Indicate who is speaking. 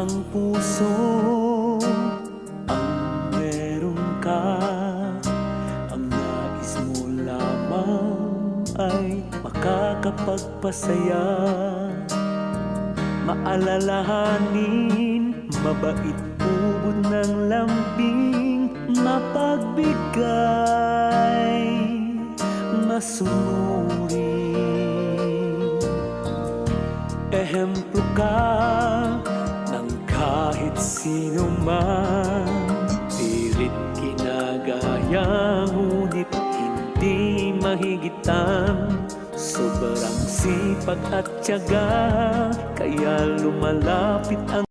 Speaker 1: ang puso ang meron ka. Ang nais mo lamang ay makakapagpasaya. Maalalahanin, mabait, ubod ng lambing, mapagbigay, masunurin. Ehemplo ka ng kahit sino man, pilit ginagaya, ngunit hindi mahigitan. Sobrang sipag at tiyaga, kaya lumalapit ang